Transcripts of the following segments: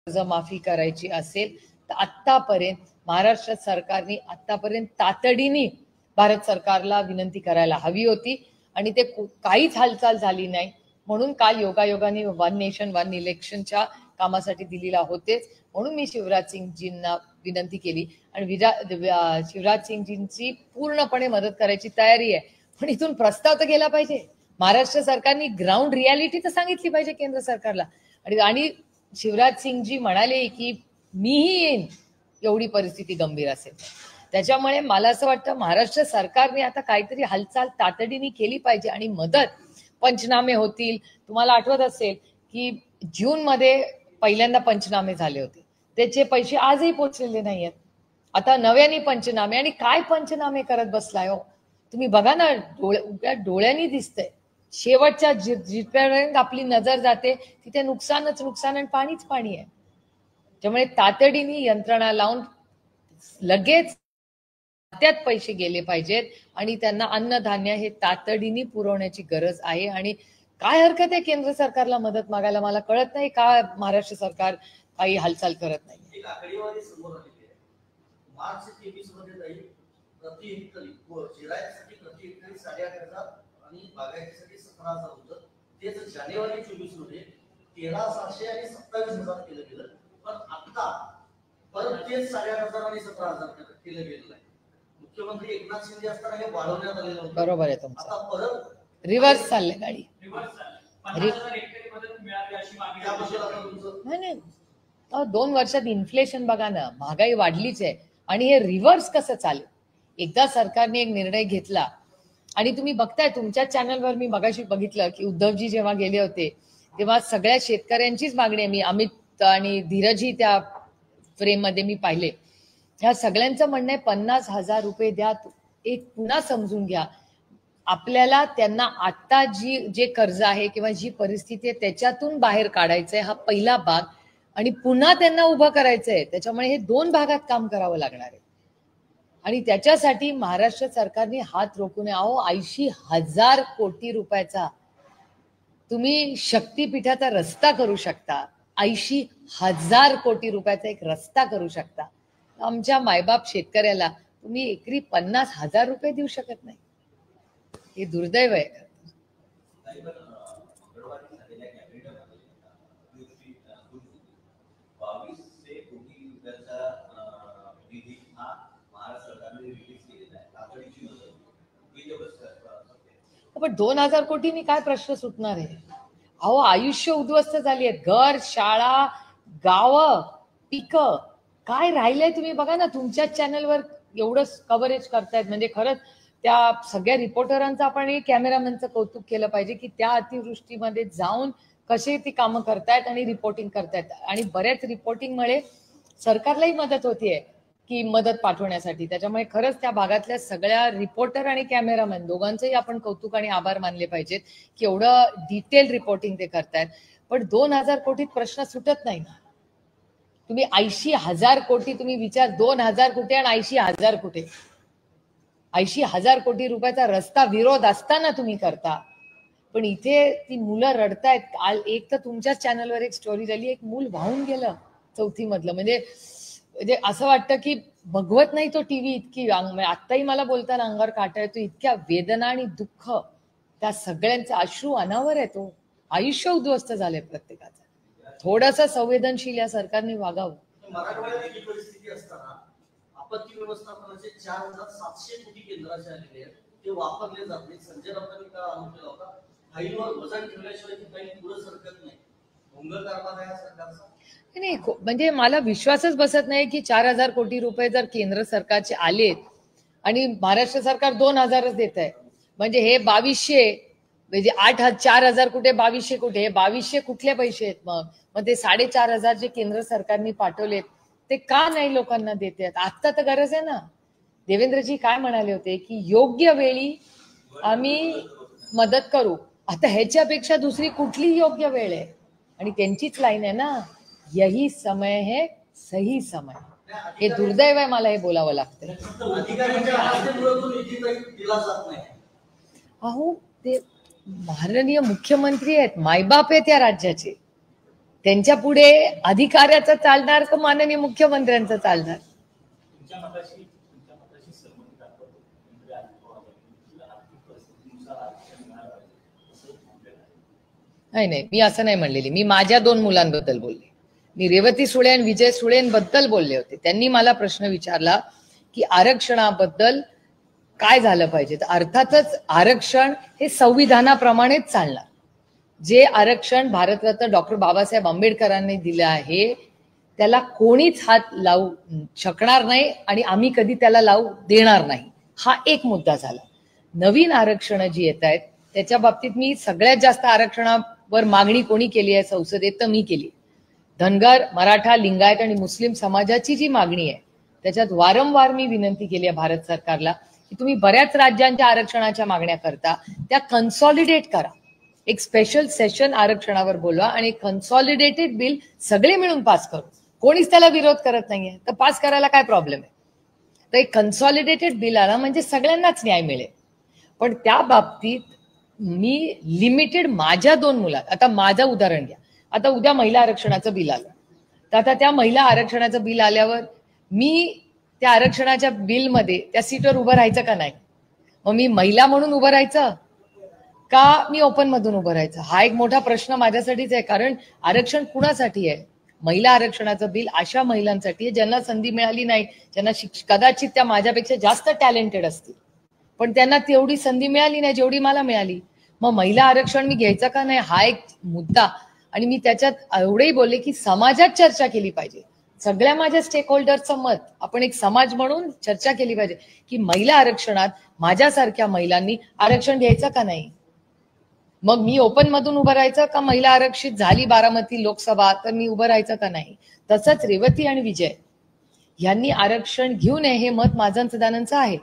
कर्जमाफी करायची असेल तर आतापर्यंत महाराष्ट्र सरकारने आतापर्यंत तातडीने भारत सरकारला विनंती करायला हवी होती आणि ते काहीच हालचाल झाली नाही. म्हणून काल योगायोगाने वन नेशन वन इलेक्शनच्या कामासाठी दिलेला होतेच. म्हणून मी शिवराज सिंगजींना विनंती केली आणि शिवराज सिंगजींची पूर्णपणे मदत करायची तयारी आहे. पण इथून प्रस्ताव तर गेला पाहिजे. महाराष्ट्र सरकारने ग्राउंड रियालिटी तर सांगितली पाहिजे केंद्र सरकारला. आणि शिवराज सिंगजी म्हणाले की मीही येईन एवढी परिस्थिती गंभीर असेल. त्याच्यामुळे मला असं वाटतं महाराष्ट्र सरकारने आता काहीतरी हालचाल तातडीने केली पाहिजे आणि मदत पंचनामे होतील. तुम्हाला आठवत असेल की जून मध्ये पहिल्यांदा पंचनामे झाले होते, त्याचे पैसे आजही पोहोचलेले नाहीयेत. आता नव्याने पंचनामे, आणि काय पंचनामे करत बसलाय हो तुम्ही. बघा ना, डोळ्यांनी दिसतंय. शेवटच्या जिथपर्यंत आपली नजर जाते तिथे नुकसानच नुकसान आणि पाणीच पाणी आहे. त्यामुळे तातडीने यंत्रणा लावून लगेच त्यात पैसे गेले पाहिजेत आणि त्यांना अन्नधान्य हे तातडीने पुरवण्याची गरज आहे. आणि काय हरकत आहे केंद्र सरकारला मदत मागायला. मला कळत नाही का महाराष्ट्र सरकार काही हालचाल करत नाही. मार्च 23 मध्ये प्रति हेक्टरी जिरायसाठी प्रति हेक्टरी 8,500 आणि बागायतीसाठी 17,000 होतं. तेच जानेवारी 24 मध्ये 13,700 आणि 27,000 केलं गेलं. पण आता परत तेच 8,500 आणि 17,000 केलं गेलेलं आहे. मुख्यमंत्री एकनाथ शिंदे असताना हे वाढवण्यात आलेलं होतं. बरोबर आहे तुमचं. आता परत रिव्हर्स चालले गाडी. नाही 2 वर्षात इन्फ्लेशन बघा ना, महागाई वाढलीच आहे आणि हे रिव्हर्स कसं चालेल. एकदा सरकारने एक निर्णय घेतला आणि तुम्ही बघताय तुमच्या चॅनलवर मी मगाशी बघितलं की उद्धवजी जेव्हा गेले होते तेव्हा सगळ्या शेतकऱ्यांचीच मागणी आहे. मी अमित आणि धीरजही त्या फ्रेम मध्ये मी पाहिले. या सगळ्यांचं म्हणणं आहे 50,000 रुपये द्या. एक पुन्हा समजून घ्या, आपल्याला त्यांना आता जे कर्ज आहे किंवा जी परिस्थिती आहे त्याच्यातून बाहेर काढायचंय, हा पहिला भाग, आणि पुन्हा त्यांना उभं करायचंय. त्याच्यामुळे हे 2 भागात काम करावं लागणार आहे आणि त्याच्यासाठी महाराष्ट्र सरकारने हात रोखू नये. 80,000 कोटी रुपयाचा तुम्ही शक्तीपीठाचा रस्ता करू शकता. 80,000 कोटी रुपयाचा एक रस्ता करू शकता. आमच्या मायबाप शेतकऱ्याला तुम्ही एकरी 50,000 रुपये देऊ शकत नाही. हे दुर्दैव आहे. पण 2,000 कोटींनी काय प्रश्न सुटणार आहे. आयुष्य उद्ध्वस्त झाली आहेत. घर, शाळा, गावं, पिकं, काय राहिलंय तुम्ही बघा ना. तुमच्या चॅनलवर एवढं कव्हरेज करतायत म्हणजे खरंच त्या सगळ्या रिपोर्टरांचं आपण कॅमेरामॅनचं कौतुक केलं पाहिजे की त्या अतिवृष्टीमध्ये जाऊन कसे ती कामं करतायत आणि रिपोर्टिंग करतायत. आणि बऱ्याच रिपोर्टिंगमुळे सरकारलाही मदत होतीये की मदत पाठवण्यासाठी. त्याच्यामुळे खरंच त्या भागातल्या सगळ्या रिपोर्टर आणि कॅमेरामॅन दोघांचंही आपण कौतुक आणि आभार मानले पाहिजेत की एवढं डिटेल रिपोर्टिंग ते करतायत. पण 2,000 कोटीत प्रश्न सुटत नाही ना. तुम्ही 80,000 कोटी तुम्ही विचार, 2,000 कुठे आणि 80,000 कुठे. 80,000 कोटी रुपयाचा रस्ता विरोध असताना तुम्ही करता. पण इथे ती मुलं रडतायत. काल एक तर तुमच्याच चॅनलवर एक स्टोरी झाली, एक मूल वाहून गेलं 4थी मधलं. म्हणजे असं वाटतं की बघवत नाही तो टीव्ही. इतकी आत्ताही मला बोलताना अंगावर काटा येतो. इतक्या वेदना आणि दुःख त्या सगळ्यांचे अश्रू अनावर आहे. तो आयुष्य उद्ध्वस्त झालंय प्रत्येकाचं. थोडंसं संवेदनशील या सरकारने वागावं. मराठवाड्यात ही परिस्थिती असताना आपत्ती व्यवस्थापनाचे 4,700 कोटी केंद्राचे आलेले आहेत, ते वापरले जात नाही. संजय राऊतांनी का आरोप केला होता, फाईलवर वजन ठेवल्याशिवाय ती फाईल पुढे सरकत नाही. भोंगळ कारभार आहे सरकारचा. नाही म्हणजे मला विश्वासच बसत नाही की 4,000 कोटी रुपये जर केंद्र सरकारचे आलेत आणि महाराष्ट्र सरकार 2,000च देत आहे. म्हणजे हे 2,200 म्हणजे 4,000 कुठे 2,200 कुठे. हे 2,200 कुठले पैसे आहेत मग ते 4,500 जे केंद्र सरकारने पाठवलेत ते का नाही लोकांना देत आहेत. आता तर गरज आहे ना. देवेंद्रजी काय म्हणाले होते की योग्य वेळी आम्ही मदत करू. आता ह्याच्यापेक्षा दुसरी कुठली योग्य वेळ आहे. आणि त्यांचीच लाईन आहे ना, यही समय है सही समय. हे दुर्दैव आहे, मला हे बोलावं लागतंय. ते माननीय मुख्यमंत्री आहेत, मायबाप आहेत या राज्याचे. त्यांच्या पुढे अधिकाऱ्याचं चालणार का माननीय मुख्यमंत्र्यांचं चालणार? नाही, मी असं नाही म्हणलेली. मी माझ्या 2 मुलांबद्दल बोलले. मी रेवती सुळे आणि विजय सुळेंबद्दल बोलले होते. त्यांनी मला प्रश्न विचारला की आरक्षणाबद्दल काय झालं पाहिजे. तर अर्थातच आरक्षण हे संविधानाप्रमाणेच चालणार. जे आरक्षण भारतरत्न डॉक्टर बाबासाहेब आंबेडकरांनी दिलं आहे त्याला कोणीच हात लावू शकणार नाही आणि आम्ही कधी त्याला लावू देणार नाही. हा एक मुद्दा झाला. नवीन आरक्षण जी येत आहेत त्याच्या बाबतीत मी सगळ्यात जास्त आरक्षणावर मागणी कोणी केली आहे संसदेत तर मी केली. धनगर, मराठा, लिंगायत आणि मुस्लिम समाजाची जी मागणी आहे त्याच्यात वारंवार मी विनंती केली आहे भारत सरकारला की तुम्ही बऱ्याच राज्यांच्या आरक्षणाच्या मागण्या करता त्या कन्सॉलिडेट करा. एक स्पेशल सेशन आरक्षणावर बोलवा आणि कन्सॉलिडेटेड बिल सगळे मिळून पास करू. कोणीच त्याला विरोध करत नाहीये तर पास करायला काय प्रॉब्लेम आहे. तर एक कन्सॉलिडेटेड बिल आला म्हणजे सगळ्यांनाच न्याय मिळेल. पण त्या बाबतीत मी लिमिटेड माझ्या 2 मुलात, आता माझं उदाहरण घ्या. आता उद्या महिला आरक्षणाचं बिल आलं तर आता त्या महिला आरक्षणाचं बिल आल्यावर मी त्या आरक्षणाच्या बिलमध्ये त्या सीटवर उभं राहायचं का नाही. मग मी महिला म्हणून उभं राहायचं का मी ओपन मधून उभं राहायचं हा एक मोठा प्रश्न माझ्यासाठीच आहे. कारण आरक्षण कुणासाठी आहे. महिला आरक्षणाचं बिल अशा महिलांसाठी आहे ज्यांना संधी मिळाली नाही, ज्यांना कदाचित त्या माझ्यापेक्षा जास्त टॅलेंटेड असतील पण त्यांना तेवढी संधी मिळाली नाही जेवढी मला मिळाली. मग महिला आरक्षण मी घ्यायचं का नाही हा एक मुद्दा. आणि मी त्याच्यात एवढेही बोलले की समाजात चर्चा केली पाहिजे. सगळ्या माझ्या स्टेक होल्डरचं मत आपण एक समाज म्हणून चर्चा केली पाहिजे की महिला आरक्षणात माझ्यासारख्या महिलांनी आरक्षण घ्यायचं का नाही. मग मी ओपन मधून उभं राहायचं का महिला आरक्षित झाली बारामती लोकसभा तर मी उभं राहायचं का नाही. तसंच रेवती आणि विजय यांनी आरक्षण घेऊ नये हे मत माझं सदानंदचं आहे.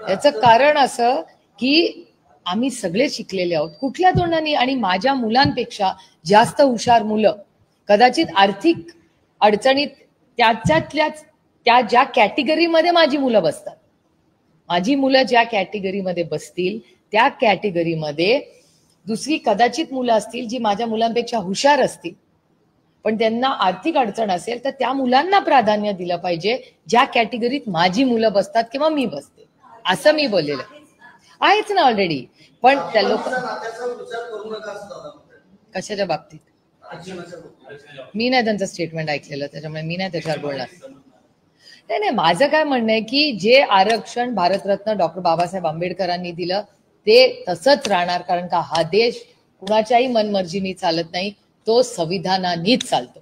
याचं कारण असं की आम्ही सगळे शिकलेले आहोत कुठल्या तोंडाने आणि माझ्या मुलांपेक्षा जास्त हुशार मुलं कदाचित आर्थिक अडचणीत त्याच्यातल्याच त्या ज्या कॅटेगरीमध्ये माझी मुलं बसतात. माझी मुलं ज्या कॅटेगरीमध्ये बसतील त्या कॅटेगरीमध्ये दुसरी कदाचित मुलं असतील जी माझ्या मुलांपेक्षा हुशार असतील पण त्यांना आर्थिक अडचण असेल तर त्या मुलांना प्राधान्य दिलं पाहिजे ज्या कॅटेगरीत माझी मुलं बसतात किंवा मी बसते असं मी बोललेलं आहेच ना ऑलरेडी. पण त्या लोक कशाच्या बाबतीत मी नाही त्यांचं स्टेटमेंट ऐकलेलं त्याच्यामुळे मी नाही त्याच्यावर बोलणार. नाही, माझं काय म्हणणं आहे की जे आरक्षण भारतरत्न डॉक्टर बाबासाहेब आंबेडकरांनी दिलं ते तसंच राहणार. कारण का हा देश कुणाच्याही मनमर्जीने चालत नाही तो संविधानानेच चालतो.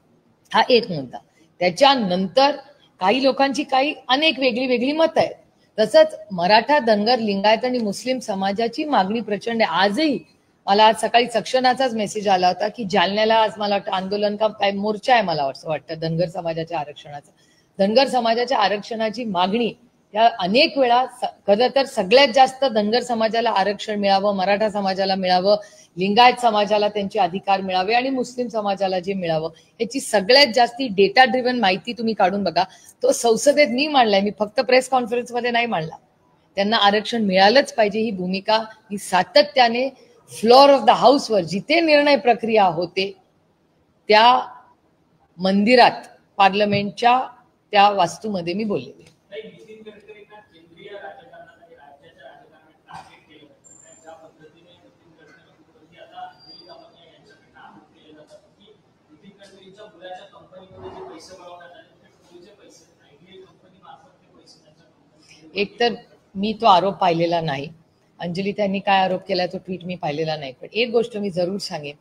हा एक मुद्दा. त्याच्यानंतर काही लोकांची काही अनेक वेगळी वेगळी मतं आहेत. तसंच मराठा, धनगर, लिंगायत आणि मुस्लिम समाजाची मागणी प्रचंड आहे. आजही मला आज सकाळी सक्षनाचाच मेसेज आला होता की जालन्याला आज मला वाटतं आंदोलन का काय मोर्चा आहे मला असं वाटतं धनगर समाजाच्या आरक्षणाचा. धनगर समाजाच्या आरक्षणाची मागणी त्या अनेक वेळा खरं तर सगळ्यात जास्त धनगर समाजाला आरक्षण मिळावं, मराठा समाजाला मिळावं, लिंगायत समाजाला त्यांचे अधिकार मिळावे आणि मुस्लिम समाजाला जे मिळावं याची सगळ्यात जास्ती डेटा ड्रिव्हन माहिती तुम्ही काढून बघा. तो संसदेत मी मांडलाय. मी फक्त प्रेस कॉन्फरन्समध्ये नाही मांडला. त्यांना आरक्षण मिळालंच पाहिजे ही भूमिका मी सातत्याने फ्लोअर ऑफ द हाऊसवर जिथे निर्णय प्रक्रिया होते त्या मंदिरात पार्लमेंटच्या त्या वास्तूमध्ये मी बोललेले. एक तर मी तो आरोप पाहिलेला नाही. अंजली त्यांनी काय आरोप केला तो ट्विट मी पाहिलेला नाही. पण एक गोष्ट मी जरूर सांगेन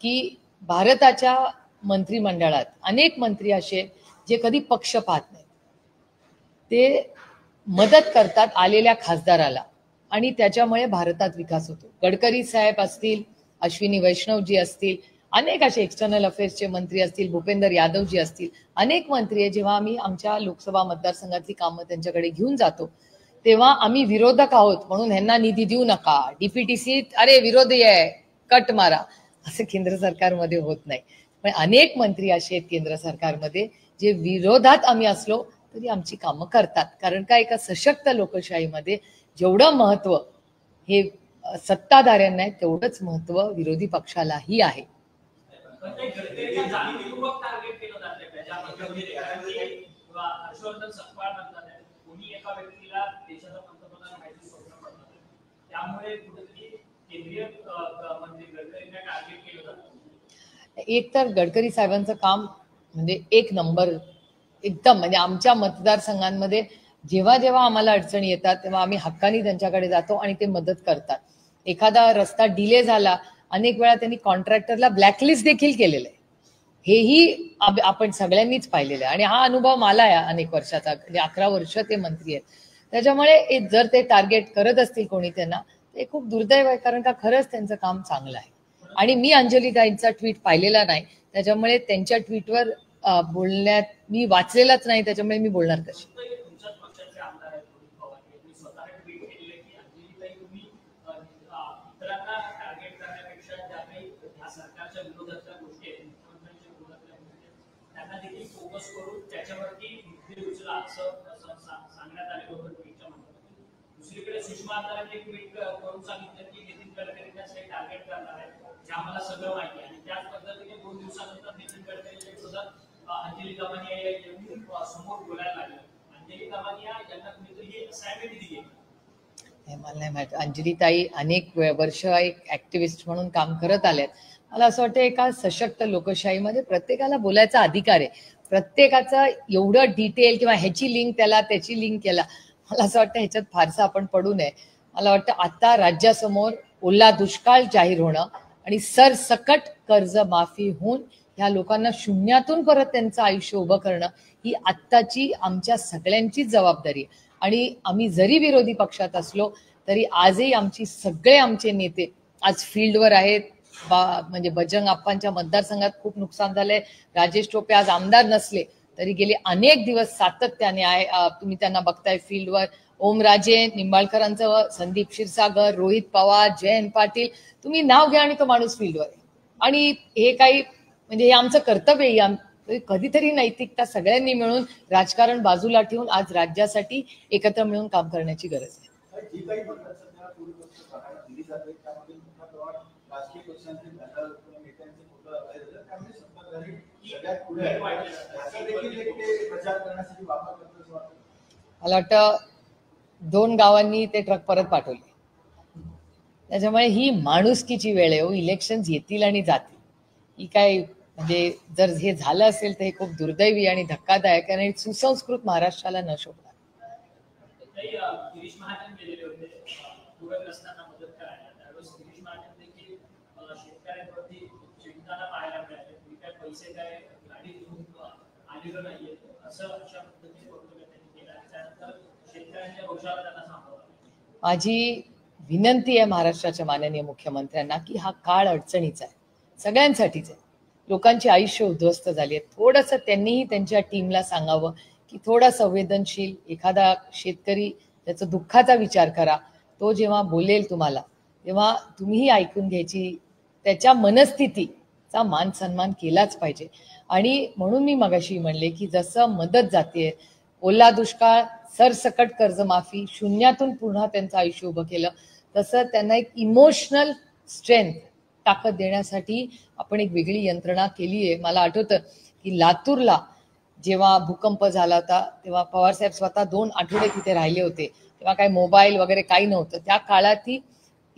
की भारताच्या मंत्रिमंडळात अनेक मंत्री असे जे कधी पक्ष पाहत नाहीत. ते मदत करतात आलेल्या खासदाराला आणि त्याच्यामुळे भारतात विकास होतो. गडकरी साहेब असतील, अश्विनी वैष्णवजी असतील, अनेक असे एक्सटर्नल अफेअर्सचे मंत्री असतील, भूपेंद्र यादवजी असतील, अनेक मंत्री आहे. जेव्हा आम्ही आमच्या लोकसभा मतदारसंघातली कामं त्यांच्याकडे घेऊन जातो तेव्हा आम्ही विरोधक आहोत म्हणून ह्यांना निधी देऊ नका, डीपीटीसी अरे विरोधी आहे कट मारा, असं केंद्र सरकारमध्ये होत नाही. पण अनेक मंत्री असे आहेत केंद्र सरकारमध्ये जे विरोधात आम्ही असलो तरी आमची कामं करतात. कारण का एका सशक्त लोकशाहीमध्ये जेवढं महत्व हे सत्ताधाऱ्यांना आहे तेवढंच महत्व विरोधी पक्षालाही आहे. टार्गेट केलं जाते हर्षवर्धन सपकाळ म्हणतात कोणी एका व्यक्तीला देशाचा पंतप्रधान व्हायचं स्वप्न पडतात त्यामुळे कुठेतरी केंद्रीय मंत्री गडकरींना टार्गेट केलं जातं. एक तर गडकरी साहेबांचं काम म्हणजे एक नंबर एकदम म्हणजे आमच्या मतदारसंघांमध्ये जेव्हा जेव्हा आम्हाला अडचणी येतात तेव्हा आम्ही हक्कानी त्यांच्याकडे जातो आणि ते मदत करतात. एखादा रस्ता डिले झाला अनेक वेळा त्यांनी कॉन्ट्रॅक्टरला ब्लॅकलिस्ट देखील केलेलं आहे. हेही आपण सगळ्यांनीच पाहिलेलं आहे आणि हा अनुभव मला आहे अनेक वर्षाचा म्हणजे 11 वर्ष ते मंत्री आहेत. त्याच्यामुळे जर ते टार्गेट करत असतील कोणी त्यांना ते खूप दुर्दैव आहे कारण का खरंच त्यांचं काम चांगलं आहे. आणि मी अंजलीताईंचा ट्विट पाहिलेला नाही त्याच्यामुळे त्यांच्या ट्विटवर बोलण्यात मी वाचलेलाच नाही त्याच्यामुळे मी बोलणार कशी. दुसरीकडे सुषमा अंधारेंनी ट्विट करून सांगितलं की नितीन गडकरींना टार्गेट करणार आहे जे आम्हाला सगळं माहिती आहे आणि त्याच पद्धतीने 2 दिवसानंतर नितीन गडकरींच्या विरोधात अंजली दमानिया यांनी समोर बोलायला लागले. अंजली दमानिया यांना कुणीतरी असाइनमेंट दिली हे मला नाही माहिती. अंजलीताई अनेक वर्ष एक ऍक्टिव्हिस्ट म्हणून काम करत आल्यात. मला असं वाटतं एका सशक्त लोकशाहीमध्ये प्रत्येकाला बोलायचा अधिकार आहे. प्रत्येकाचा एवढं डिटेल किंवा ह्याची लिंक त्याला त्याची लिंक केला मला असं वाटतं ह्याच्यात फारसं आपण पडू नये. मला वाटतं आता राज्यासमोर ओला दुष्काळ जाहीर होणं आणि सरसकट कर्ज माफी होऊन ह्या लोकांना शून्यातून परत त्यांचं आयुष्य उभं करणं ही आत्ताची आमच्या सगळ्यांचीच जबाबदारी आहे. आणि आम्ही जरी विरोधी पक्षात असलो तरी आजही सगळे आमचे नेते आज फील्डवर आहेत. म्हणजे बजरंग अप्पांच्या मतदारसंघात खूप नुकसान झालंय. राजेश टोपे आज आमदार नसले तरी गेले अनेक दिवस सातत्याने आहे. तुम्ही त्यांना बघताय फील्डवर. ओमराजे निंबाळकरांचं, संदीप क्षीरसागर, रोहित पवार, जयंत पाटील, तुम्ही नाव घ्या आणि तो माणूस फील्डवर आहे. आणि हे काही म्हणजे हे आमचं कर्तव्य आहे. कधीतरी नैतिकता सगळ्यांनी मिळून राजकारण बाजूला ठेवून आज राज्यासाठी एकत्र मिळून काम करण्याची गरज आहे. मला वाटतं 2 गावांनी ते ट्रक परत पाठवले. त्याच्यामुळे ही माणुसकीची वेळ आहे. इलेक्शन येतील आणि जातील. ही काय म्हणजे जर हे झालं असेल तर हे खूप दुर्दैवी आणि धक्कादायक आणि सुसंस्कृत महाराष्ट्राला न शोभणार. गिरीश महाजन गेलेले होते पूरग्रस्तांना मदत करायला. त्यावेळेस गिरीश महाजन देखील शेतकऱ्यांवरती चिंताना पाहायला मिळाले. काय पैसे काय गाडी घेऊन आलेलं नाहीये असं अशा पद्धतीने वक्तव्य त्यांनी केलं. त्यानंतर शेतकऱ्यांच्या रोषाला त्यांना सांभाळलं. माझी विनंती आहे महाराष्ट्राच्या माननीय मुख्यमंत्र्यांना की हा काळ अडचणीचा आहे, सगळ्यांसाठीच आहे. लोकांची आयुष्य उद्ध्वस्त झाली आहेत. थोडंसं त्यांनीही त्यांच्या टीमला सांगावं की थोडा संवेदनशील एखादा शेतकरी त्याचा दुःखाचा विचार करा. तो जेव्हा बोलेल तुम्हाला तेव्हा तुम्हीही ऐकून घ्यायची. त्याच्या मनस्थितीचा मान सन्मान केलाच पाहिजे. आणि म्हणून मी मगाशी म्हणले की जसं मदत जाते, ओला दुष्काळ, सरसकट कर्जमाफी, शून्यातून पुन्हा त्यांचं आयुष्य उभं केलं, तसं त्यांना एक इमोशनल स्ट्रेंथ ताकद देण्यासाठी आपण एक वेगळी यंत्रणा केली आहे. मला आठवतं की लातूरला जेव्हा भूकंप झाला होता तेव्हा पवारसाहेब स्वतः 2 आठवडे तिथे राहिले होते. तेव्हा काही मोबाईल वगैरे काही नव्हतं. त्या काळातही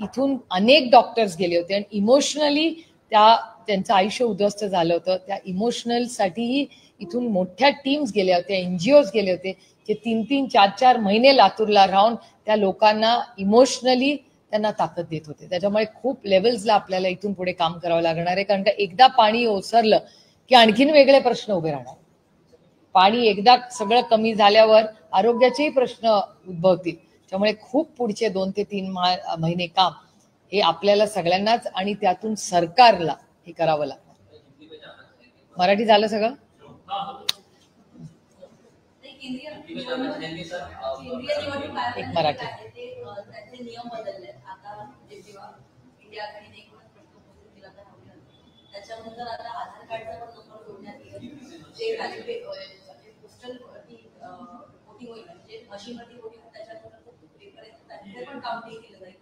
इथून अनेक डॉक्टर्स गेले होते आणि इमोशनली त्यांचं आयुष्य उद्ध्वस्त झालं होतं. त्या इमोशनलसाठीही इथून मोठ्या टीम्स गेल्या होत्या, एनजीओज गेले होते जे 3-3, 4-4 महिने लातूरला राहून त्या लोकांना इमोशनली त्यांना ताकद देत होते. त्याच्यामुळे खूप लेवल्सला आपल्याला इथून पुढे काम करावं लागणार आहे. कारण का एकदा पाणी ओसरलं की आणखीन वेगळे प्रश्न उभे राहणार. पाणी एकदा सगळं कमी झाल्यावर आरोग्याचेही प्रश्न उद्भवतील. त्यामुळे खूप पुढचे 2 ते 3 महिने काम हे आपल्याला सगळ्यांनाच आणि त्यातून सरकारला हे करावं लागणार. मराठी झालं सगळं. एक मराठी. नियम बदलले आता इंडिया आघाडीने एक प्रश्न केला त्याच्यानंतर आता आधार कार्डचा पण नंबर जोडण्यात येईल. जे पोस्टल वोटिंग होईल म्हणजे मशीनवरती वोटिंग त्याच्यानंतर पण काउंटिंग केलं जाईल.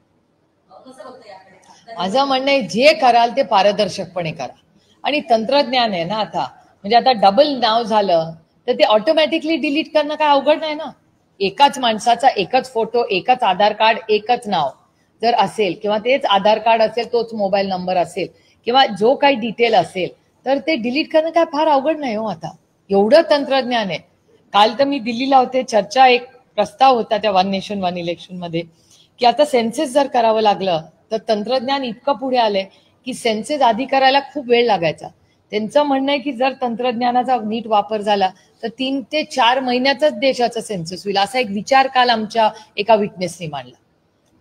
कसं बघतं याकडे? माझं म्हणणं आहे जे कराल ते पारदर्शकपणे करा. आणि तंत्रज्ञान आहे ना आता, म्हणजे आता डबल नाव झालं तर ते ऑटोमॅटिकली डिलीट करणं काय अवघड नाही ना. एकाच माणसाचा एकच फोटो, एकच आधार कार्ड, एकच नाव जर असेल किंवा तेच आधार कार्ड असेल, तोच मोबाईल नंबर असेल किंवा जो काही डिटेल असेल तर ते डिलीट करणं काय फार अवघड नाही हो. आता एवढं तंत्रज्ञान आहे. काल तर मी दिल्लीला होते, चर्चा एक प्रस्ताव होता त्या वन नेशन वन इलेक्शन मध्ये की आता सेन्सेस जर करावं लागलं तर तंत्रज्ञान इतकं पुढे आलंय की सेन्सेस आधी करायला खूप वेळ लागायचा. त्यांचं म्हणणं आहे की जर तंत्रज्ञानाचा नीट वापर झाला तर 3 ते 4 महिन्यातच देशाचं सेन्सस होईल, असा एक विचार काल आमच्या एका विटनेसनी मांडला.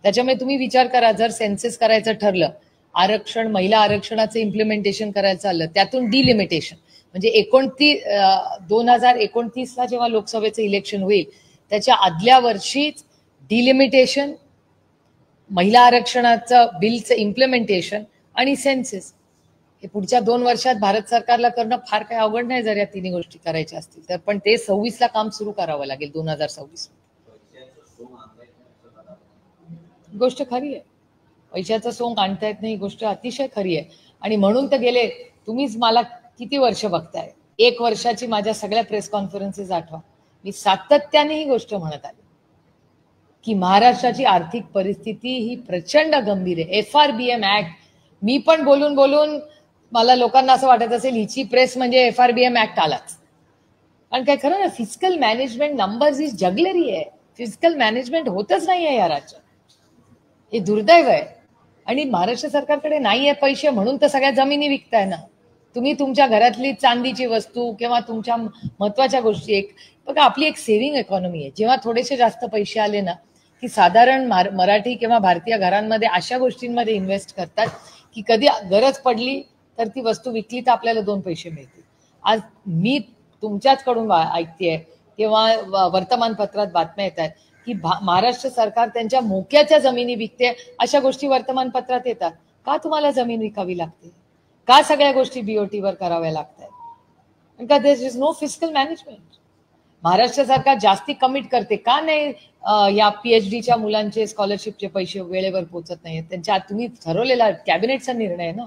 त्याच्यामुळे तुम्ही विचार करा, जर सेन्सस करायचं ठरलं, आरक्षण, महिला आरक्षणाचं इम्प्लिमेंटेशन करायचं चाललं, त्यातून डिलिमिटेशन म्हणजे 2029ला जेव्हा लोकसभेचं इलेक्शन होईल त्याच्या आदल्या वर्षीच डिलिमिटेशन, महिला आरक्षणाचं बिलचं इम्प्लिमेंटेशन आणि सेन्सस हे पुढच्या 2 वर्षात भारत सरकारला करणं फार काही अवघड नाही जर या तिन्ही गोष्टी करायच्या असतील तर. पण ते 26ला काम सुरू करावं लागेल, 2026. गोष्ट खरी आहे, पैशाचं सोंग आणता येत नाही, गोष्ट अतिशय खरी आहे. आणि म्हणून तर गेले, तुम्हीच मला किती वर्ष बघताय, 1 वर्षाची माझ्या सगळ्या प्रेस कॉन्फरन्सेस आठवा, मी सातत्याने ही गोष्ट म्हणत आली की महाराष्ट्राची आर्थिक परिस्थिती ही प्रचंड गंभीर आहे. FRBM ऍक्ट, मी पण बोलून बोलून मला लोकांना असं वाटत असेल हिची प्रेस म्हणजे FRBM ऍक्ट आलाच. कारण काय खरं ना, फिजिकल मॅनेजमेंट नंबर्स ही जगलरी आहे. फिजिकल मॅनेजमेंट होतच नाहीये या राज्यात, हे दुर्दैव आहे. आणि महाराष्ट्र सरकारकडे नाहीये पैसे म्हणून तर सगळ्या जमिनी विकताय ना. तुम्ही तुमच्या घरातली चांदीची वस्तू किंवा तुमच्या महत्वाच्या गोष्टी, एक बघा आपली एक सेव्हिंग इकॉनॉमी आहे. जेव्हा थोडेसे जास्त पैसे आले ना की साधारण मराठी किंवा भारतीय घरांमध्ये अशा गोष्टींमध्ये इन्व्हेस्ट करतात की कधी गरज पडली तर ती वस्तू विकली तर आपल्याला 2 पैसे मिळतील. आज मी तुमच्याचकडून ऐकतेय किंवा वर्तमानपत्रात बातम्या येत आहेत की महाराष्ट्र सरकार त्यांच्या मोक्याच्या जमिनी विकते, अशा गोष्टी वर्तमानपत्रात येतात. का तुम्हाला जमीन विकावी लागते? का सगळ्या गोष्टी BOT वर कराव्या लागतात? का there is no physical management? Maharashtra सरकार जास्ती कमिट करते का नाही? या PhDच्या मुलांचे स्कॉलरशिपचे पैसे वेळेवर पोहोचत नाहीत. त्यांच्या तुम्ही ठरवलेला कॅबिनेटचा निर्णय आहे ना,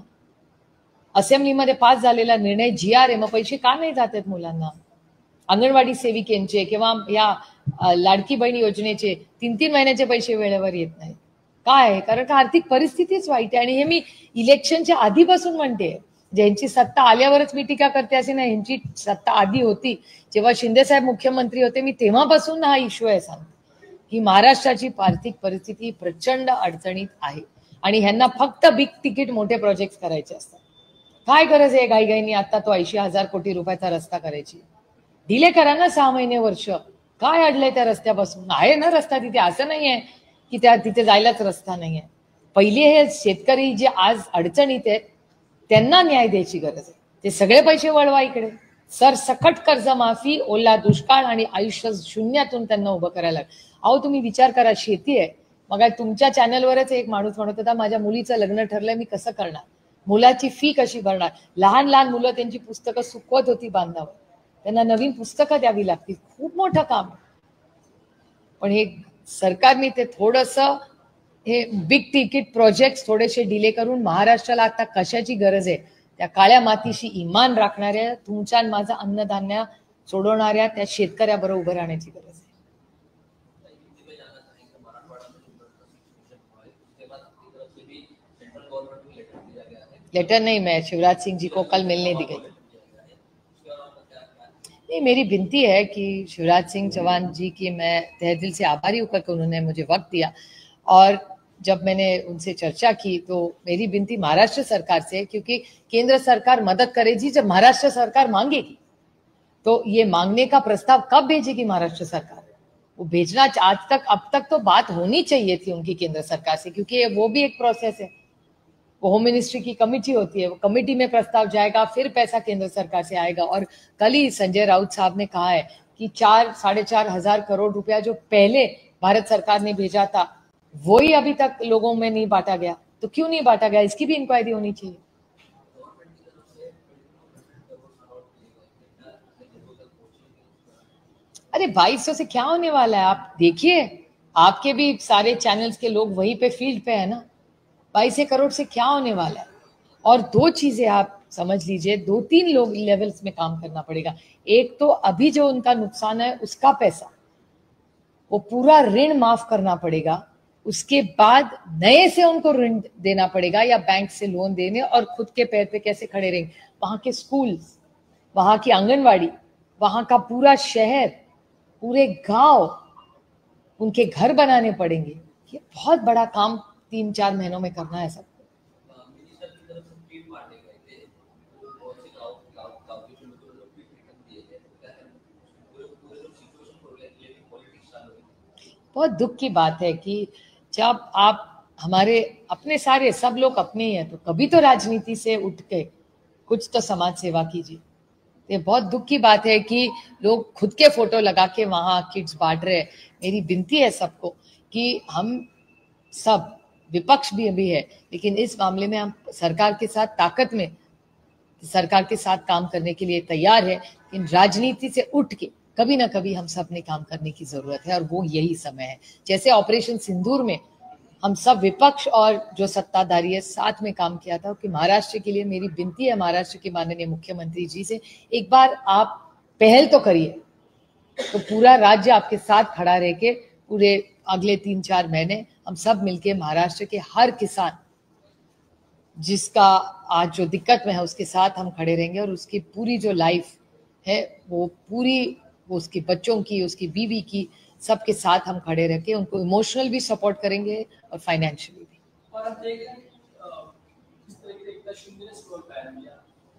असेंब्लीमध्ये पास झालेला निर्णय, GR आहे, मग पैसे का नाही जात आहेत मुलांना? अंगणवाडी सेविकेंचे किंवा या लाडकी बहीण योजनेचे 3-3 महिन्याचे पैसे वेळेवर येत नाहीत. काय? कारण का आर्थिक परिस्थितीच वाईट आहे. आणि हे मी इलेक्शनच्या आधीपासून म्हणते, ज्यांची सत्ता आल्यावरच मी टीका करते असे नाही, यांची सत्ता आधी होती, जेव्हा शिंदे साहेब मुख्यमंत्री होते, मी तेव्हापासून हा इश्यू आहे सांगते की महाराष्ट्राची आर्थिक परिस्थिती प्रचंड अडचणीत आहे आणि ह्यांना फक्त बिग तिकीट मोठे प्रोजेक्ट करायचे असतात. काय गरज आहे घाईघाईनी आता तो 80,000 कोटी रुपयाचा रस्ता करायची? डिले करा ना 6 महिने, वर्ष. काय अडलंय त्या रस्त्यापासून? आहे ना रस्ता तिथे, असं नाहीये की तिथे जायलाच रस्ता नाहीये. पहिली हे शेतकरी जे आज अडचणीत आहेत त्यांना न्याय द्यायची गरज आहे. ते सगळे पैसे वळवा इकडे, सरसकट कर्जमाफी, ओला दुष्काळ आणि आयुष्य शून्यातून त्यांना उभं करायला. अहो तुम्ही विचार करा, शेती आहे. मग तुमच्या चॅनलवरच एक माणूस म्हणत होता माझ्या मुलीचं लग्न ठरलंय, मी कसं करणार, मुलाची फी कशी भरणार? लहान लहान मुलं त्यांची पुस्तकं सुकवत होती बांधावर, त्यांना नवीन पुस्तकं द्यावी लागतील. खूप मोठं काम. पण हे सरकारने ते थोडंसं हे बिग तिकीट प्रोजेक्ट थोडेसे डिले करून महाराष्ट्राला आता कशाची गरज आहे, त्या काळ्या मातीशी इमान राखणाऱ्या, तुमच्या आणि माझं अन्नधान्य सोडवणाऱ्या त्या शेतकऱ्याबरोबर उभं राहण्याची गरज आहे. लेटर नहीं, मैं शिवराज सिंह जी को कल मिलने दी गई. नहीं, मेरी विनती है कि शिवराज सिंह चौहान जी की मैं तहे दिल से आभारी होकर कि उन्होंने मुझे वक्त दिया. और जब मैंने उनसे चर्चा की तो मेरी विनती महाराष्ट्र सरकार से, क्योंकि केंद्र सरकार मदद करेगी जब महाराष्ट्र सरकार मांगेगी, तो ये मांगने का प्रस्ताव कब भेजेगी महाराष्ट्र सरकार? वो भेजना अब तक तो बात होनी चाहिए थी उनकी केंद्र सरकार से, क्योंकि वो भी एक प्रोसेस है. वो होम मिनिस्ट्री की कमेटी होती है, वो कमेटी में प्रस्ताव जाएगा, फिर पैसा केंद्र सरकार से आएगा. और कल ही संजय राउत साहब ने कहा है कि 4-4.5 हजार करोड़ रुपया जो पहले भारत सरकार ने भेजा था वही अभी तक लोगों में नहीं बांटा गया. तो क्यों नहीं बांटा गया, इसकी भी इंक्वायरी होनी चाहिए. अरे 2200 से क्या होने वाला है? आप देखिए, आपके भी सारे चैनल्स के लोग वहीं पे फील्ड पे है ना. 22 करोड़ से क्या होने वाला है? और 2 चीजें आप समझ लीजिए 2-3 लोग लेवल्स में काम करना पड़ेगा। एक तो अभी जो उनका नुकसान है उसका पैसा, वो पूरा ऋण माफ करना पड़ेगा, उसके बाद नए से उनको ऋण देना पड़ेगा या बैंक से लोन देने, और खुद के पैर पे कैसे खड़े रहेंगे। वहां के स्कूल्स, वहां की आंगनवाड़ी, वहां का पूरा शहर, पूरे गांव, उनके घर बनाने पड़ेंगे। ये बहुत बड़ा काम 3-4 महीनों में करना है सबको। मिनिस्टर की तरफ से ट्वीट मारने गए थे, बहुत से गाँव के लोगों ने ट्वीट दिए थे, पूरे सिचुएशन को लेकर पॉलिटिक्स चालू है। बहुत दुख की बात है कि जब आप हमारे अपने सारे सब लोग अपने ही हैं, तो कभी तो राजनीति से उठ के कुछ तो समाज सेवा कीजिए। ये बहुत दुख की बात है कि लोग खुद के फोटो लगा के वहां किट्स बांट रहे हैं। मेरी विनती है सबको कि हम सब, विपक्ष भी अभी है, लेकिन इस मामले में हम सरकार के साथ ताकत में, सरकार के साथ काम करने के लिए तैयार है। इन राजनीति से उठ के कभी ना कभी हम सब ने काम करने की जरूरत है, और वो यही समय है। जैसे ऑपरेशन सिंदूर में हम सब विपक्ष और जो सत्ताधारी है साथ में काम किया था, कि महाराष्ट्र के लिए मेरी विनती है महाराष्ट्र के माननीय मुख्यमंत्री जी से, एक बार आप पहल तो करिए, तो पूरा राज्य आपके साथ खड़ा रह के पूरे अगले 3-4 महीने हम सब मिलके महाराष्ट्र के हर किसान जिसका आज जो दिक्कत में है उसके साथ हम खड़े रहेंगे, और उसकी पूरी जो लाइफ है वो पूरी, वो उसके बच्चों की, उसकी बीवी की, सबके साथ हम खड़े रह के उनको इमोशनल भी सपोर्ट करेंगे और फाइनेंशियली भी। और हम देख रहे हैं किस तरीके से एकता शिंदे ने स्टॉल कायम किया।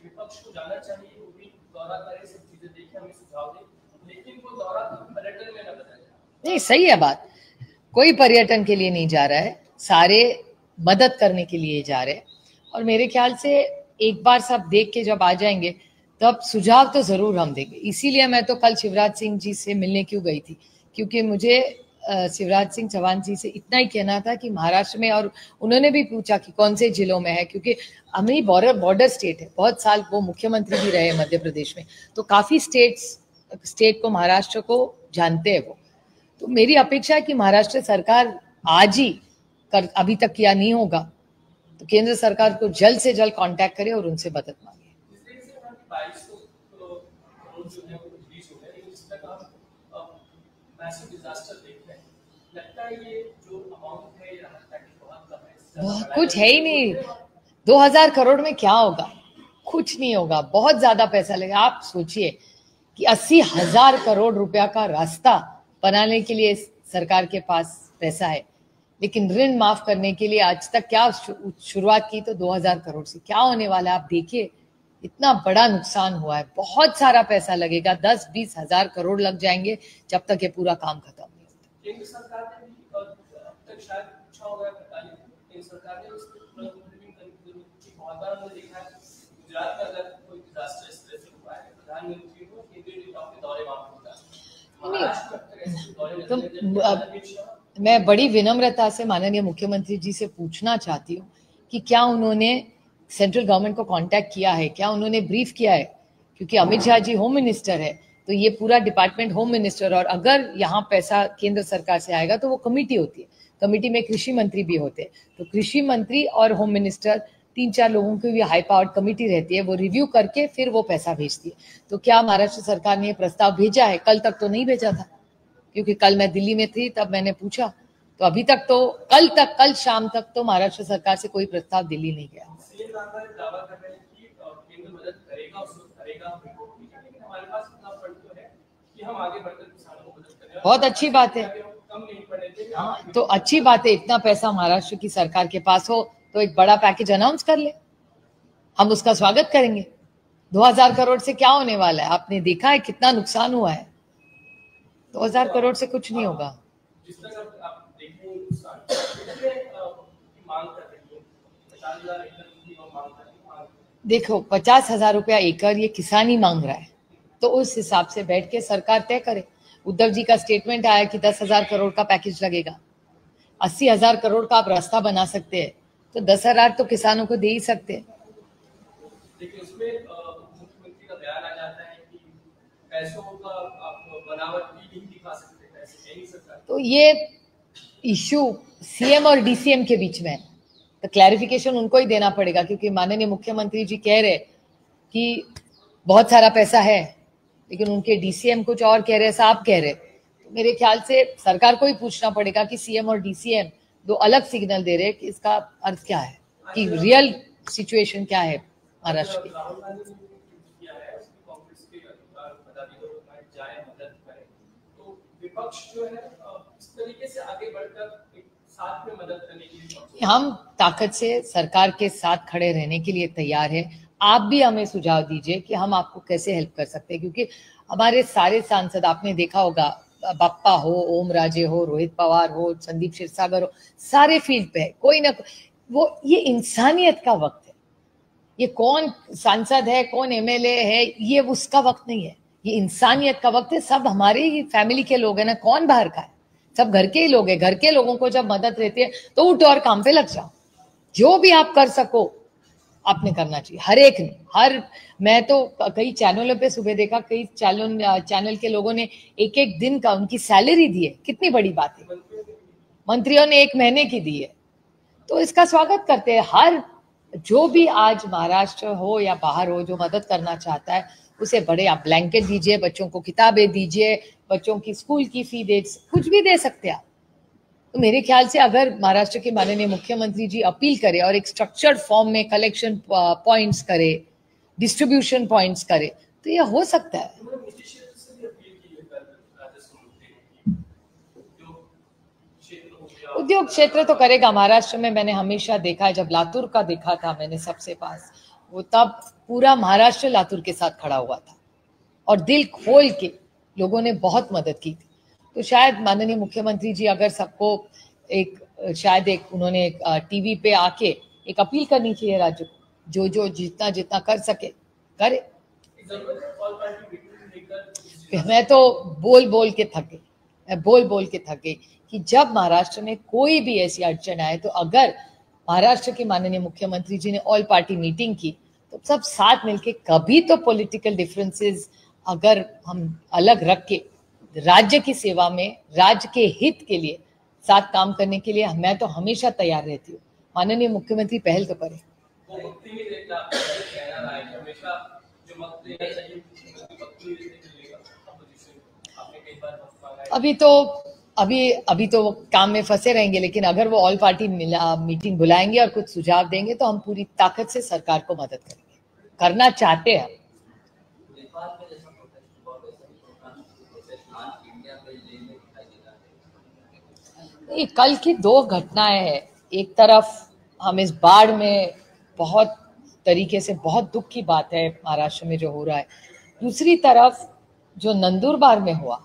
विपक्ष को जाना चाहिए, वो भी दौरा करे, सब चीजें देखे, हमें सुझाव दे, लेकिन वो दौरा पर्यटन में न बदल जाए। नहीं, सही है बात, कोई पर्यटन के लिए नहीं जा रहा है, सारे मदद करने के लिए जा रहे हैं। और मेरे ख्याल से एक बार सब देख के जब आ जाएंगे तब सुझाव तो जरूर हम देंगे। इसीलिए मैं तो कल शिवराज सिंह जी से मिलने क्यों गई थी, क्योंकि मुझे शिवराज सिंह चौहान जी से इतना ही कहना था कि महाराष्ट्र में, और उन्होंने भी पूछा कि कौन से जिलों में है, क्योंकि हमारी बॉर्डर स्टेट है, बहुत साल वो मुख्यमंत्री भी रहे मध्य प्रदेश में, तो काफी स्टेट को, महाराष्ट्र को जानते हैं वो। तो मेरी अपेक्षा है कि महाराष्ट्र सरकार आज ही अभी तक किया नहीं होगा तो केंद्र सरकार को जल्द से जल्द कांटेक्ट करे और उनसे मदद मांगे। बहुत कुछ है ही नहीं, 2000 करोड़ में क्या होगा, कुछ नहीं होगा, बहुत ज्यादा पैसा लगेगा। आप सोचिए कि 80,000 करोड़ रुपया का रास्ता बनाने के लिए सरकार के पास पैसा है, लेकिन ऋण माफ करने के लिए आज तक क्या शुरुआत की तो 2000 करोड़ से। क्या होने वाला है आप देखिए, इतना बड़ा नुकसान हुआ है, बहुत सारा पैसा लगेगा, 10-20 हजार करोड़ लग जाएंगे जब तक ये पूरा काम खत्म नहीं होता। केंद्र सरकार ने भी अब तक शायद पूछा होगा, केंद्र सरकार ने इस पर बहुत बार हमने देखा है गुजरात में अगर कोई डिजास्टर इस तरह से हुआ है प्रधानमंत्री को केंद्रीय नेताओं के दौरे मांग होता है। तो मैं बड़ी विनम्रता से माननीय मुख्यमंत्री जी से पूछना चाहती हूँ कि क्या उन्होंने सेंट्रल गवर्नमेंट को कांटेक्ट किया है, क्या उन्होंने ब्रीफ किया है, क्योंकि अमित शाह जी होम मिनिस्टर है तो ये पूरा डिपार्टमेंट होम मिनिस्टर, और अगर यहाँ पैसा केंद्र सरकार से आएगा तो वो कमेटी होती है, कमेटी में कृषि मंत्री भी होते हैं, तो कृषि मंत्री और होम मिनिस्टर 3-4 लोगों की भी हाई पावर्ड कमेटी रहती है, वो रिव्यू करके फिर वो पैसा भेजती है। तो क्या महाराष्ट्र सरकार ने प्रस्ताव भेजा है? कल तक तो नहीं भेजा था, क्योंकि कल मैं दिल्ली में थी तब मैंने पूछा, तो अभी तक तो कल शाम तक तो महाराष्ट्र सरकार से कोई प्रस्ताव दिल्ली नहीं गया। बहुत अच्छी बात है, हाँ तो अच्छी बात है, इतना पैसा महाराष्ट्र की सरकार के पास हो तो एक बड़ा पैकेज अनाउंस कर ले, हम उसका स्वागत करेंगे। 2000 करोड़ से क्या होने वाला है, आपने देखा है कितना नुकसान हुआ है, 2000 करोड़ से कुछ नहीं होगा। देखो 50,000 रुपया एकड़ ये किसान ही मांग रहा है, तो उस हिसाब से बैठ के सरकार तय करे। उद्धव जी का स्टेटमेंट आया कि 10,000 करोड़ का पैकेज लगेगा, 80,000 करोड़ का आप रास्ता बना सकते हैं, तो 10,000 तो किसानों को दे ही सकते हैं। देखिए उसमें मुख्यमंत्री का बयान आ जाता है कि पैसों का आप बनावट भी नहीं दिखा सकते, पैसे नहीं सरकार, तो ये इश्यू सीएम और डीसीएम के बीच में है, तो क्लैरिफिकेशन उनको ही देना पड़ेगा, क्योंकि माननीय मुख्यमंत्री जी कह रहे कि बहुत सारा पैसा है, लेकिन उनके डीसीएम कुछ और कह रहे, साहब कह रहे। तो मेरे ख्याल से सरकार को ही पूछना पड़ेगा कि सीएम और डीसीएम दो अलग सिग्नल दे रहे कि इसका अर्थ क्या है, कि रियल सिचुएशन क्या है महाराष्ट्र की। हम ताकत से सरकार के साथ खड़े रहने के लिए तैयार हैं। आप भी हमें सुझाव दीजिए कि हम आपको कैसे हेल्प कर सकते हैं, क्योंकि हमारे सारे सांसद, आपने देखा होगा, बप्पा हो, ओम राजे हो, रोहित पवार हो, संदीप क्षीरसागर हो, सारे फील्ड पे है। कोई ना वो, ये इंसानियत का वक्त है। ये कौन सांसद है, कौन एमएलए है, ये उसका वक्त नहीं है। ये इंसानियत का वक्त है। सब हमारे ही फैमिली के लोग हैं ना, कौन बाहर का है, सब घर के ही लोग हैं। घर के लोगों को जब मदद रहती है तो उठो और काम पे लग जाओ। जो भी आप कर सको आपने करना चाहिए, हर एक ने। मैं तो कई चैनलों पे सुबह देखा, कई चैनल के लोगों ने एक एक दिन का उनकी सैलरी दी है। कितनी बड़ी बात है। मंत्रियों ने 1 महीने की दी है, तो इसका स्वागत करते हैं। हर जो भी आज महाराष्ट्र हो या बाहर हो, जो मदद करना चाहता है उसे बड़े, आप ब्लैंकेट दीजिए, बच्चों को किताबें दीजिए, बच्चों की स्कूल की फी दे, कुछ भी दे सकते हैं आप। तो मेरे ख्याल से अगर महाराष्ट्र के माननीय मुख्यमंत्री जी अपील करे और एक स्ट्रक्चर्ड फॉर्म में कलेक्शन पॉइंट्स करे, डिस्ट्रीब्यूशन पॉइंट्स करे, तो यह हो सकता है। उद्योग क्षेत्र तो करेगा। महाराष्ट्र में मैंने हमेशा देखा है, जब लातूर का देखा था मैंने सबसे पास, वो तब पूरा महाराष्ट्र लातूर के साथ खड़ा हुआ था और दिल खोल के लोगों ने बहुत मदद की थी। तो शायद माननीय मुख्यमंत्री जी अगर सबको शायद उन्होंने टीवी पे आके एक अपील करनी चाहिए राज्य को, जो जो जितना जितना कर सके करे। मैं तो बोल के थक गई कि जब महाराष्ट्र में कोई भी ऐसी अड़चन आए, तो अगर महाराष्ट्र के माननीय मुख्यमंत्री जी ने ऑल पार्टी मीटिंग की, तो सब साथ मिलके, कभी तो पॉलिटिकल डिफरेंसेस अगर हम अलग रख के राज्य की सेवा में, राज्य के हित के लिए साथ काम करने के लिए मैं तो हमेशा तैयार रहती हूँ। माननीय मुख्यमंत्री पहल तो करें। अभी तो वो काम में फंसे रहेंगे, लेकिन अगर वो ऑल पार्टी मीटिंग बुलाएंगे और कुछ सुझाव देंगे तो हम पूरी ताकत से सरकार को मदद करेंगे, करना चाहते हैं। कल की 2 घटनाएं हैं। एक तरफ हम इस बाढ़ में बहुत तरीके से, बहुत दुख की बात है महाराष्ट्र में जो हो रहा है। दूसरी तरफ जो नंदुरबार में हुआ,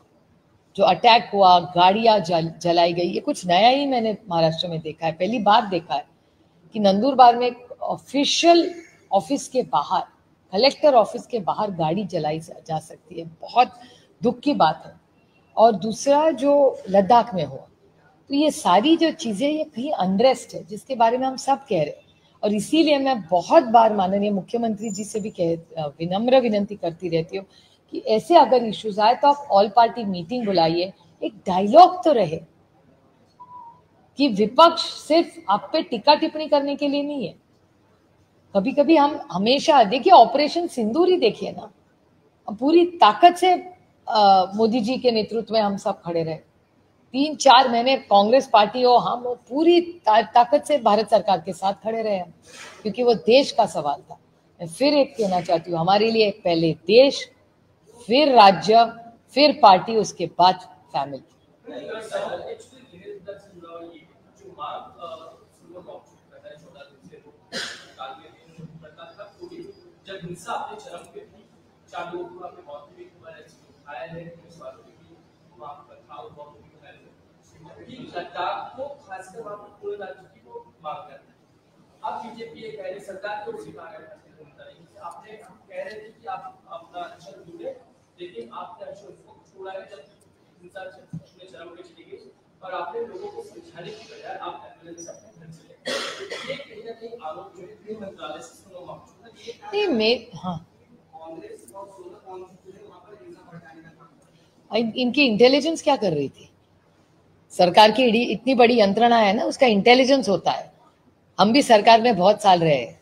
जो अटैक हुआ, गाड़ियां जलाई गई, ये कुछ नया ही मैंने महाराष्ट्र में देखा है। पहली बार देखा है कि नंदुरबार में ऑफिशियल ऑफिस के बाहर, कलेक्टर ऑफिस के बाहर गाड़ी जलाई जा सकती है। बहुत दुख की बात है। और दूसरा जो लद्दाख में हुआ, तो ये सारी जो चीजें, ये कहीं अनरेस्ट है जिसके बारे में हम सब कह रहे हैं। और इसीलिए मैं बहुत बार माननीय मुख्यमंत्री जी से भी विनम्र विनंती करती रहती हूँ कि ऐसे अगर इश्यूज आए तो आप ऑल पार्टी मीटिंग बुलाइए, एक डायलॉग तो रहे कि विपक्ष सिर्फ आप पे टिक्का टिप्पणी करने के लिए नहीं है। कभी कभी हम हमेशा, देखिए ऑपरेशन सिंदूर ही देखिए ना, पूरी ताकत से मोदी जी के नेतृत्व में हम सब खड़े रहे। 3-4 महीने कांग्रेस पार्टी हो, हम पूरी ताकत से भारत सरकार के साथ खड़े रहे हैं, क्योंकि वो देश का सवाल था। मैं फिर एक कहना चाहती हूँ, हमारे लिए पहले देश, फिर राज्य, फिर पार्टी, उसके बाद फैमिली। लद्दाख को खासकर वहां पर पूरे राज्य की वो मांग करता है। अब बीजेपी ये कह रही, सरकार को उसी मांग है। आपने कह रहे थे कि आप अपना अंशल जुड़े, लेकिन आपने अंशल को छोड़ा है जब हिंसा चरम पे चली गई, और आपने लोगों को समझाने की बजाय आप एम्बुलेंस अपने घर चले। ये कहीं ना कहीं आरोप जो है गृह मंत्रालय से सुनो मांग नहीं, मैं कांग्रेस और सोलर कांग्रेस वहां पर हिंसा भड़काने का काम, इनकी इंटेलिजेंस क्या कर रही थी? सरकार की इतनी बड़ी यंत्रणा है ना, उसका इंटेलिजेंस होता है। हम भी सरकार में बहुत साल रहे हैं,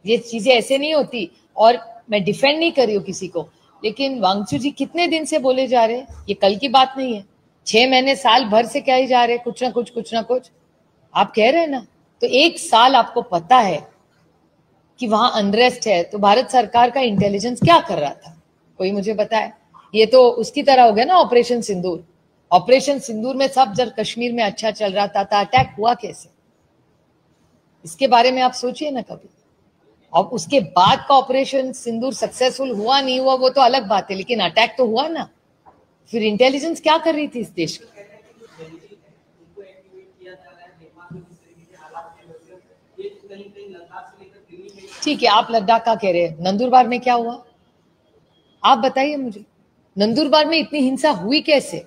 ये चीजें ऐसे नहीं होती। और मैं डिफेंड नहीं कर रही हूँ किसी को, लेकिन वांगचू जी कितने दिन से बोले जा रहे हैं, ये कल की बात नहीं है, 6 महीने साल भर से क्या ही जा रहे हैं, कुछ ना कुछ आप कह रहे हैं ना। तो 1 साल आपको पता है कि वहां अनरेस्ट है, तो भारत सरकार का इंटेलिजेंस क्या कर रहा था, कोई मुझे बताए। ये तो उसकी तरह हो गया ना ऑपरेशन सिंदूर। ऑपरेशन सिंदूर में सब जब कश्मीर में अच्छा चल रहा था, अटैक हुआ कैसे, इसके बारे में आप सोचिए ना कभी। और उसके बाद का ऑपरेशन सिंदूर सक्सेसफुल हुआ नहीं हुआ वो तो अलग बात है, लेकिन अटैक तो हुआ ना। फिर इंटेलिजेंस क्या कर रही थी इस देश की। ठीक है, आप लद्दाख का कह रहे हैं, नंदुरबार में क्या हुआ आप बताइए मुझे। नंदुरबार में इतनी हिंसा हुई कैसे,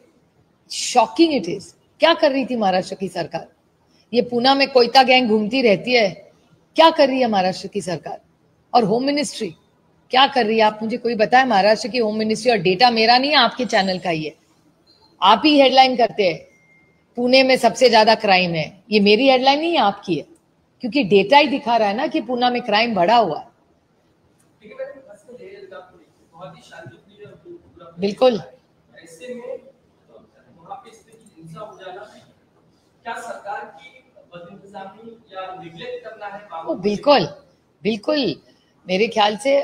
शॉकिंग इट इज। क्या कर रही थी महाराष्ट्र की सरकार। ये पूना में कोयता गैंग घूमती रहती है, क्या कर रही है महाराष्ट्र की सरकार। और होम मिनिस्ट्री क्या कर रही है, आप मुझे कोई बताए महाराष्ट्र की होम मिनिस्ट्री। और डेटा मेरा नहीं है, आपके चैनल का ही है, आप ही हेडलाइन करते हैं पुणे में सबसे ज्यादा क्राइम है। ये मेरी हेडलाइन नहीं है, आपकी है, क्योंकि डेटा ही दिखा रहा है ना कि पुणे में क्राइम बढ़ा हुआ है। बिल्कुल, ऐसे में वहाँ पे स्थिति हिंसा हो जाना, क्या सरकार की बदइंतजामी या निगलेक्ट करना है? बिल्कुल बिल्कुल, मेरे ख्याल से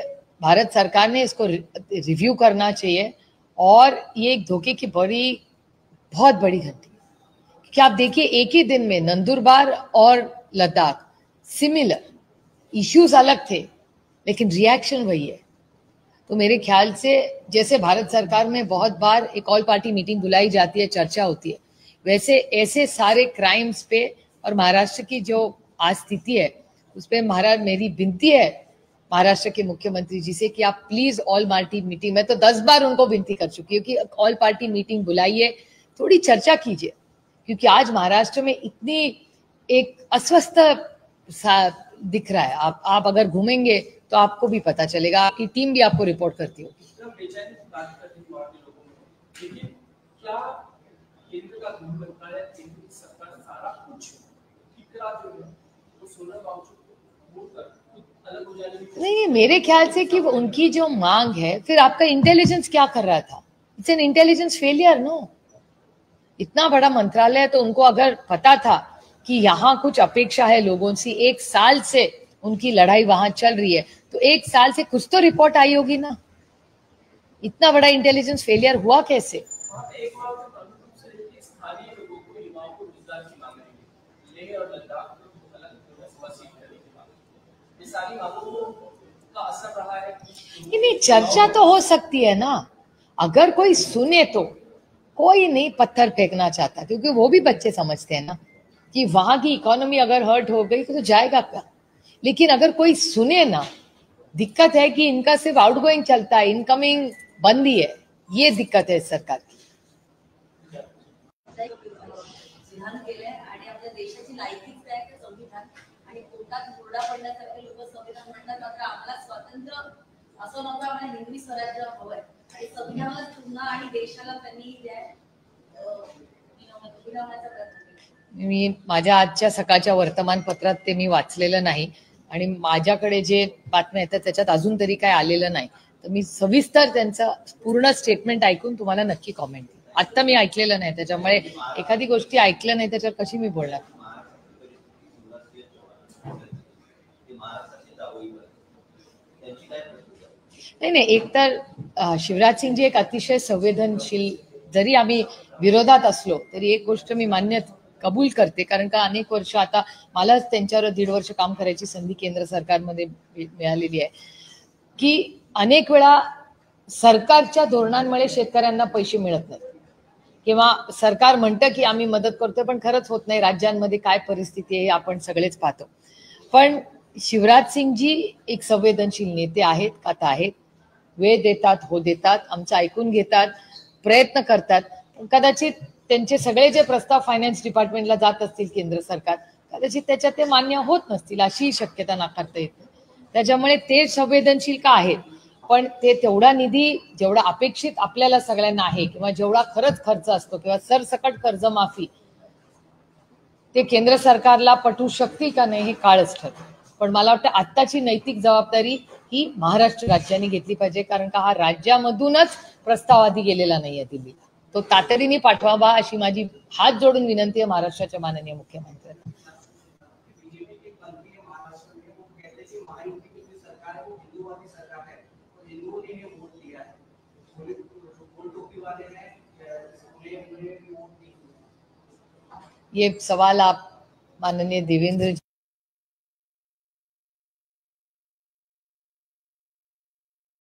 भारत सरकार ने इसको रिव्यू करना चाहिए। और ये एक धोखे की बहुत बड़ी घंटी, क्योंकि आप देखिए एक ही दिन में नंदुरबार और लद्दाख सिमिलर इश्यूज अलग थे, लेकिन रिएक्शन वही है। तो मेरे ख्याल से जैसे भारत सरकार में बहुत बार एक ऑल पार्टी मीटिंग बुलाई जाती है, चर्चा होती है, वैसे ऐसे सारे क्राइम्स पे और महाराष्ट्र की जो आज स्थिति है उस पर मेरी विनती है महाराष्ट्र के मुख्यमंत्री जी से कि आप प्लीज ऑल पार्टी मीटिंग, मैं तो 10 बार उनको विनती कर चुकी हूँ कि ऑल पार्टी मीटिंग बुलाइए, थोड़ी चर्चा कीजिए। क्योंकि आज महाराष्ट्र में इतनी एक अस्वस्थ सा दिख रहा है। आप अगर घूमेंगे तो आपको भी पता चलेगा, आपकी टीम भी आपको रिपोर्ट करती होगी। नहीं, मेरे ख्याल से कि उनकी जो मांग है, फिर आपका इंटेलिजेंस क्या कर रहा था, it's an intelligence failure no. इतना बड़ा मंत्रालय है, तो उनको अगर पता था कि यहाँ कुछ अपेक्षा है लोगों से, 1 साल से उनकी लड़ाई वहां चल रही है, तो 1 साल से कुछ तो रिपोर्ट आई होगी ना। इतना बड़ा इंटेलिजेंस फेलियर हुआ कैसे। नहीं, चर्चा तो हो सकती है ना, अगर कोई सुने तो। कोई नहीं पत्थर फेंकना चाहता, क्योंकि वो भी बच्चे समझते हैं ना कि वहां की इकोनॉमी अगर हर्ट हो गई तो जाएगा क्या। लेकिन अगर कोई सुने ना, दिक्कत है कि इनका सिर्फ आउटगोइंग चलता है, इनकमिंग बंद ही है, ये दिक्कत है सरकार की। विधान केलंय आणि आपल्या देशाची लायकीच काय की संविधान आणि पोटात घोडा पडण्यासारखे लोक संविधान म्हणतात, मात्र आम्हाला स्वातंत्र्य असं नको, आम्हाला हिंदवी स्वराज्य हवंय आणि संविधानाला पुन्हा आणि देशाला त्यांनी विधानाचा प्रयत्न केला। मी माझ्या आजच्या सकाळच्या वर्तमानपत्रात ते मी वाचलेलं नाही आणि माझ्याकडे जे बातम्या येतात त्याच्यात अजून तरी काय आलेलं नाही, तर मी सविस्तर त्यांचं पूर्ण स्टेटमेंट ऐकून तुम्हाला नक्की कॉमेंट देईन। आता मी ऐकलेलं नाही, त्याच्यामुळे एखादी गोष्टी ऐकलं नाही त्याच्यावर कशी मी बोलणार। नाही, एकतर शिवराज सिंग जी एक अतिशय संवेदनशील, जरी आम्ही विरोधात असलो तरी एक गोष्ट मी मान्य कबूल करते, कारण का अनेक वर्ष आता मलाच त्यांच्यावर 1.5 वर्ष काम करायची संधी केंद्र सरकारमध्ये मिळालेली आहे, की अनेक वेळा सरकारच्या धोरणांमुळे शेतकऱ्यांना पैसे मिळत नाहीत, किंवा सरकार म्हणतं की आम्ही मदत करतोय पण खरंच होत नाही। राज्यांमध्ये काय परिस्थिती आहे आपण सगळेच पाहतो। पण शिवराज सिंग जी एक संवेदनशील नेते आहेत, आता आहेत, वेळ देतात, हो देतात, आमचं ऐकून घेतात, प्रयत्न करतात। कदाचित त्यांचे सगळे जे प्रस्ताव फायनान्स डिपार्टमेंटला जात असतील केंद्र सरकार, कदाचित त्याच्यात ते मान्य होत नसतील, अशी शक्यता नाकारता येत नाही। त्याच्यामुळे ते संवेदनशील का आहेत, पण ते तेवढा निधी जेवढा अपेक्षित आपल्याला सगळ्यांना आहे, किंवा जेवढा खरंच खर्च असतो, किंवा सरसकट कर्जमाफी ते केंद्र सरकारला पटवू शकतील का नाही हे काळच ठरतं। पण मला वाटतं आत्ताची नैतिक जबाबदारी ही महाराष्ट्र राज्याने घेतली पाहिजे, कारण का हा राज्यामधूनच प्रस्ताव आधी गेलेला नाहीये दिल्लीला. तो तातडीने पाठवावा अशी माझी हात जोडून विनंती आहे महाराष्ट्राच्या माननीय मुख्यमंत्र्यांना. बीजेपी के मंत्री है महाराष्ट्र में, वो कहते हैं कि महायुति की जो सरकार है वो हिंदूवादी सरकार है, तो हिंदुओं ने ये वोट दिया है, गोल टोपी वाले हैं उन्हें वोट नहीं दिया। ये सवाल आप माननीय देवेंद्र